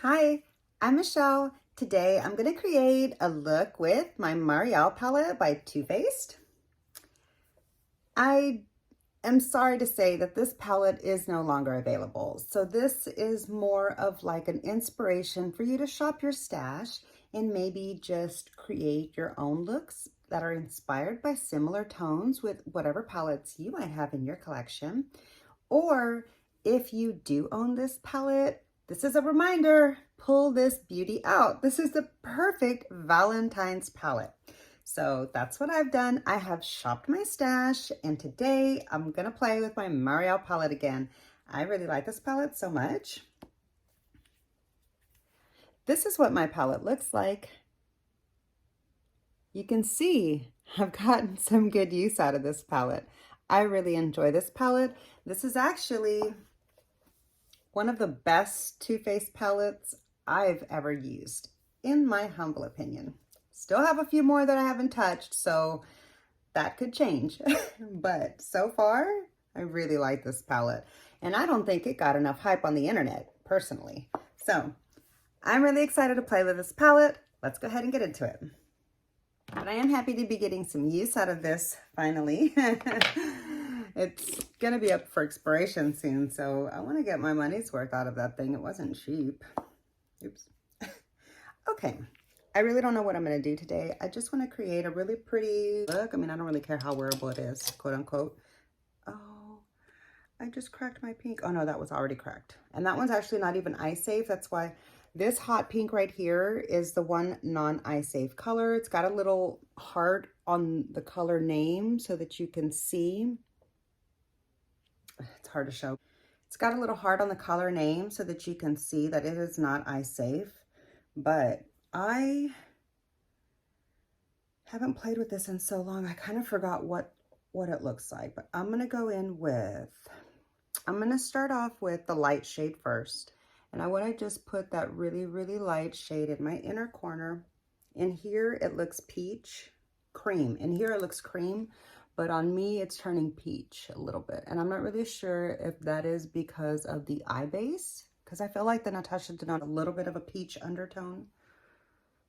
Hi, I'm Michelle. Today I'm going to create a look with my Mariale palette by Too Faced. I am sorry to say that this palette is no longer available. So this is more of like an inspiration for you to shop your stash and maybe just create your own looks that are inspired by similar tones with whatever palettes you might have in your collection. Or if you do own this palette, this is a reminder, pull this beauty out. This is the perfect Valentine's palette. So that's what I've done. I have shopped my stash and today I'm gonna play with my Mariale palette again. I really like this palette so much. This is what my palette looks like. You can see I've gotten some good use out of this palette. I really enjoy this palette. This is actually one of the best Too Faced palettes I've ever used, in my humble opinion. Still have a few more that I haven't touched, so that could change. But so far, I really like this palette. And I don't think it got enough hype on the internet, personally. So I'm really excited to play with this palette. Let's go ahead and get into it. But I am happy to be getting some use out of this, finally. It's gonna be up for expiration soon, so I want to get my money's worth out of that thing. It wasn't cheap. Oops. Okay, I really don't know what I'm gonna do today. I just want to create a really pretty look. I mean, I don't really care how wearable it is, quote unquote. Oh, I just cracked my pink. Oh no, that was already cracked. And that one's actually not even eye safe. That's why this hot pink right here is the one non-eye safe color. It's got a little heart on the color name so that you can see. It's hard to show. It's got a little heart on the color name so that you can see that it is not eye safe. But I haven't played with this in so long. I kind of forgot what it looks like. But I'm going to go in with, I'm going to start off with the light shade first. And I want to just put that really, really light shade in my inner corner. In here, it looks peach, cream. In here, it looks cream. But on me, it's turning peach a little bit. And I'm not really sure if that is because of the eye base, because I feel like the Natasha Denona a little bit of a peach undertone.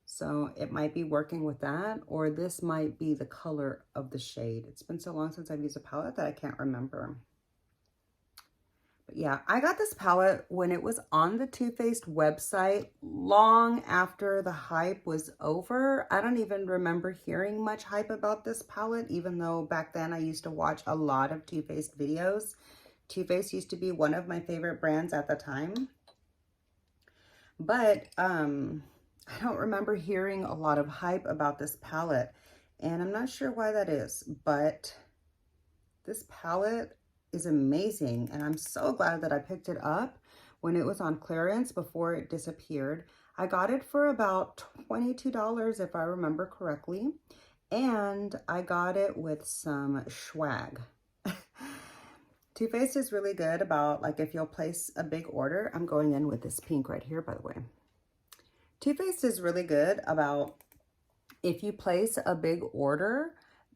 So it might be working with that, or this might be the color of the shade. It's been so long since I've used a palette that I can't remember. But yeah, I got this palette when it was on the Too Faced website long after the hype was over. I don't even remember hearing much hype about this palette, even though back then I used to watch a lot of Too Faced videos. Too Faced used to be one of my favorite brands at the time. But I don't remember hearing a lot of hype about this palette, and I'm not sure why that is, but this palette is amazing, and I'm so glad that I picked it up when it was on clearance before it disappeared. I got it for about $22 if I remember correctly, and I got it with some swag. Too Faced is really good about, like, if you'll place a big order. I'm going in with this pink right here, by the way. Too Faced is really good about, if you place a big order,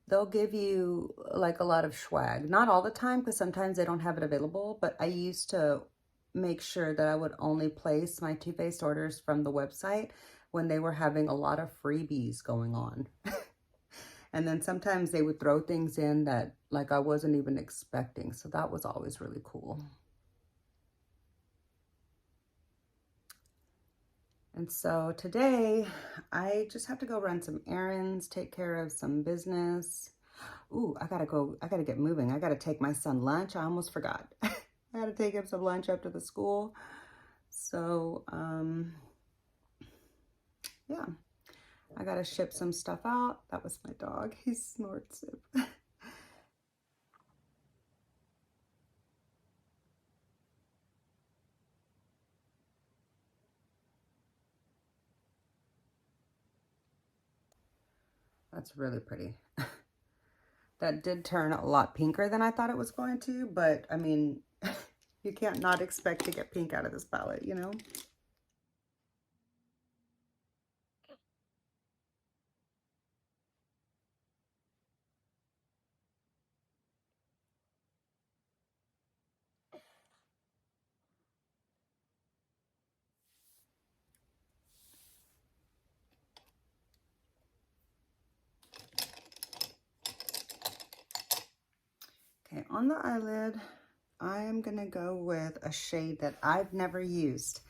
they'll give you like a lot of swag. Not all the time, because sometimes they don't have it available, but I used to make sure that I would only place my Too Faced orders from the website when they were having a lot of freebies going on. And then sometimes they would throw things in that like I wasn't even expecting. So that was always really cool. And so today I just have to go run some errands, take care of some business. Ooh, I gotta get moving. I gotta take my son lunch. I almost forgot. I gotta take him some lunch after the school. So, yeah, I gotta ship some stuff out. That was my dog. He snorts it. That's really pretty. That did turn a lot pinker than I thought it was going to, but I mean, you can't not expect to get pink out of this palette, you know? on the eyelid, I am going to go with a shade that I've never used.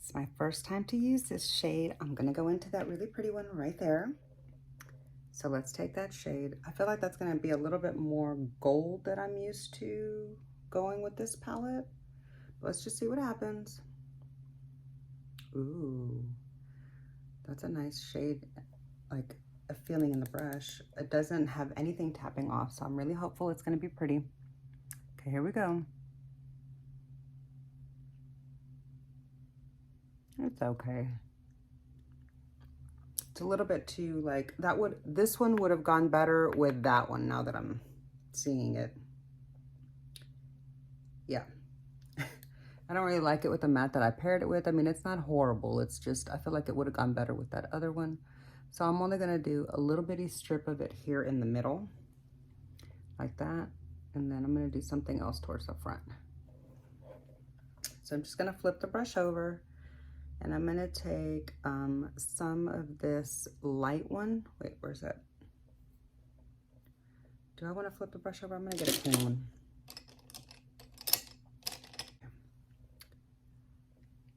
It's my first time to use this shade. I'm going to go into that really pretty one right there. So let's take that shade. I feel like that's going to be a little bit more gold that I'm used to going with this palette. Let's just see what happens. Ooh, that's a nice shade, like a feeling in the brush. It doesn't have anything tapping off, so I'm really hopeful it's going to be pretty. Okay, here we go. It's okay. It's a little bit too, like, this one would have gone better with that one now that I'm seeing it. Yeah. I don't really like it with the matte that I paired it with. I mean, it's not horrible. It's just, I feel like it would have gone better with that other one. So I'm only going to do a little bitty strip of it here in the middle, like that. And then I'm going to do something else towards the front. So I'm just going to flip the brush over, and I'm going to take some of this light one. Wait, where's that? Do I want to flip the brush over? I'm going to get a clean one.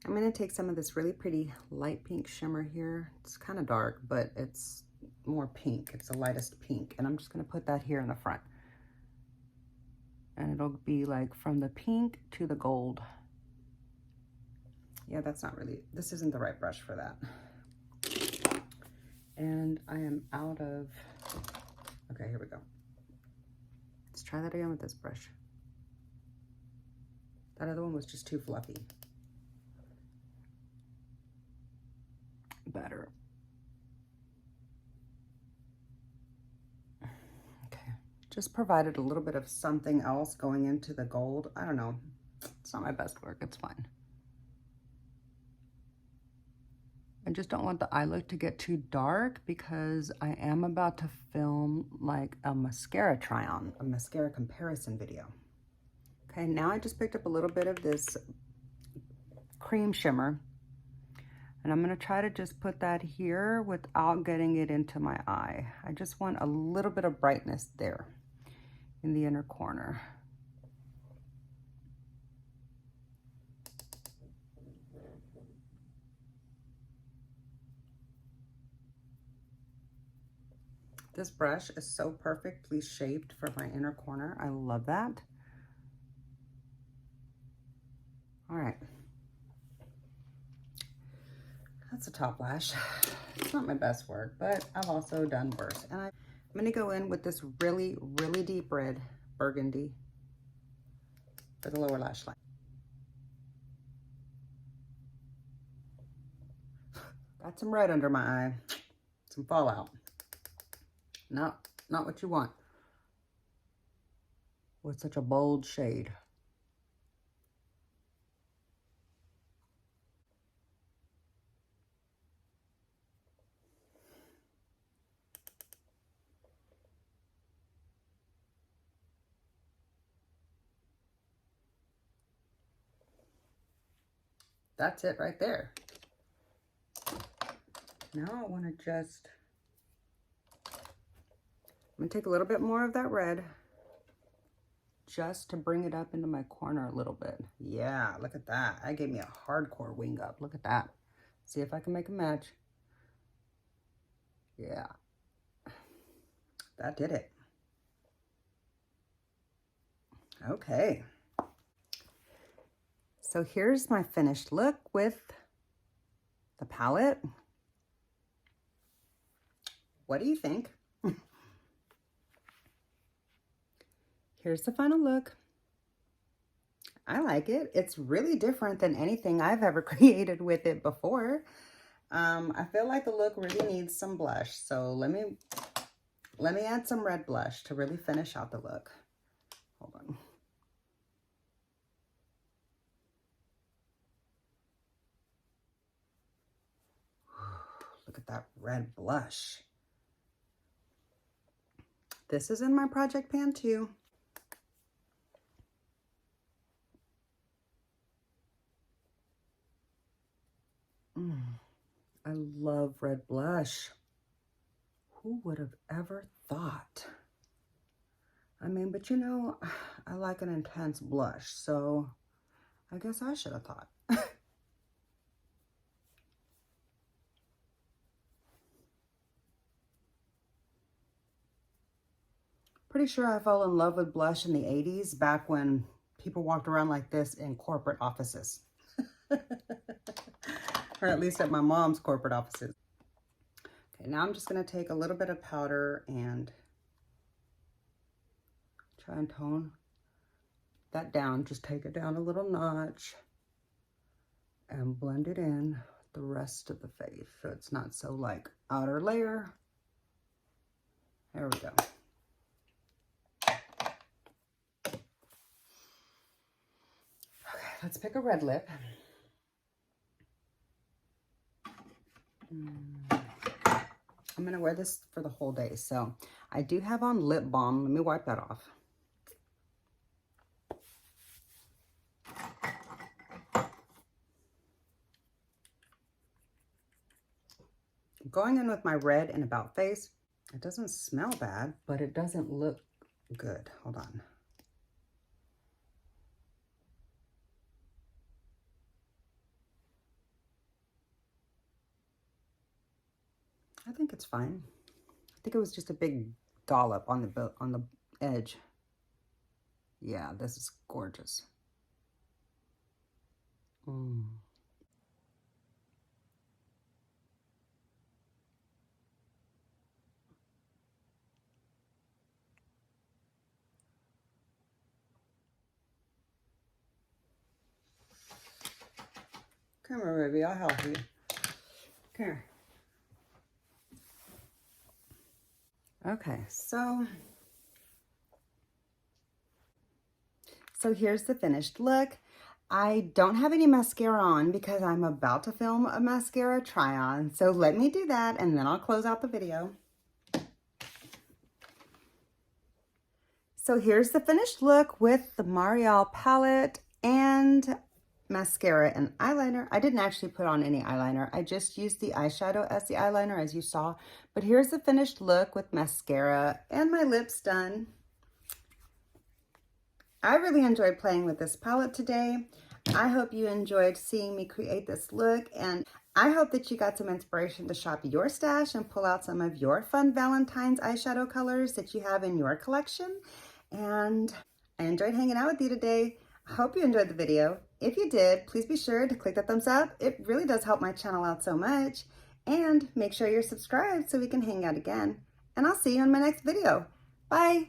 I'm going to take some of this really pretty light pink shimmer here. It's kind of dark, but it's more pink. It's the lightest pink. And I'm just going to put that here in the front. And it'll be like from the pink to the gold. Yeah, that's not really, this isn't the right brush for that. And I am out of, okay, here we go. Let's try that again with this brush. That other one was just too fluffy. Better. Okay, just provided a little bit of something else going into the gold. I don't know, it's not my best work, it's fine. I just don't want the eye look to get too dark because I am about to film like a mascara try on, a mascara comparison video. Okay, now I just picked up a little bit of this cream shimmer, and I'm gonna try to just put that here without getting it into my eye. I just want a little bit of brightness there in the inner corner. This brush is so perfectly shaped for my inner corner. I love that. All right. That's a top lash. It's not my best work, but I've also done worse. And I'm gonna go in with this really, really deep red burgundy for the lower lash line. Got some red under my eye, some fallout. No, not what you want with such a bold shade. That's it right there. Now I want to just, I'm going to take a little bit more of that red just to bring it up into my corner a little bit. Yeah, look at that. That gave me a hardcore wing up. Look at that. See if I can make a match. Yeah, that did it. Okay. So here's my finished look with the palette. What do you think? Here's the final look. I like it. It's really different than anything I've ever created with it before. I feel like the look really needs some blush. So let me add some red blush to really finish out the look. Hold on. Look at that red blush. This is in my project pan too. I love red blush. Who would have ever thought? I mean, but you know, I like an intense blush, so I guess I should have thought. Pretty sure I fell in love with blush in the 80s, back when people walked around like this in corporate offices. Or at least at my mom's corporate offices. Okay, now I'm just going to take a little bit of powder and try and tone that down. Just take it down a little notch and blend it in the rest of the face so it's not so like outer layer. There we go. Okay, let's pick a red lip. I'm gonna wear this for the whole day, so I do have on lip balm. Let me wipe that off. Going in with my red and About Face. It doesn't smell bad, but it doesn't look good. Hold on. I think it's fine. I think it was just a big dollop on the edge. Yeah, this is gorgeous. Come here, baby, I'll help you. Come here. Okay, so here's the finished look. I don't have any mascara on because I'm about to film a mascara try on. So let me do that and then I'll close out the video. So here's the finished look with the Mariale palette and mascara and eyeliner. I didn't actually put on any eyeliner. I just used the eyeshadow as the eyeliner, as you saw. But here's the finished look with mascara and my lips done. I really enjoyed playing with this palette today. I hope you enjoyed seeing me create this look, and I hope that you got some inspiration to shop your stash and pull out some of your fun Valentine's eyeshadow colors that you have in your collection. And I enjoyed hanging out with you today. I hope you enjoyed the video. If you did, please be sure to click that thumbs up. It really does help my channel out so much. And make sure you're subscribed so we can hang out again. And I'll see you in my next video. Bye.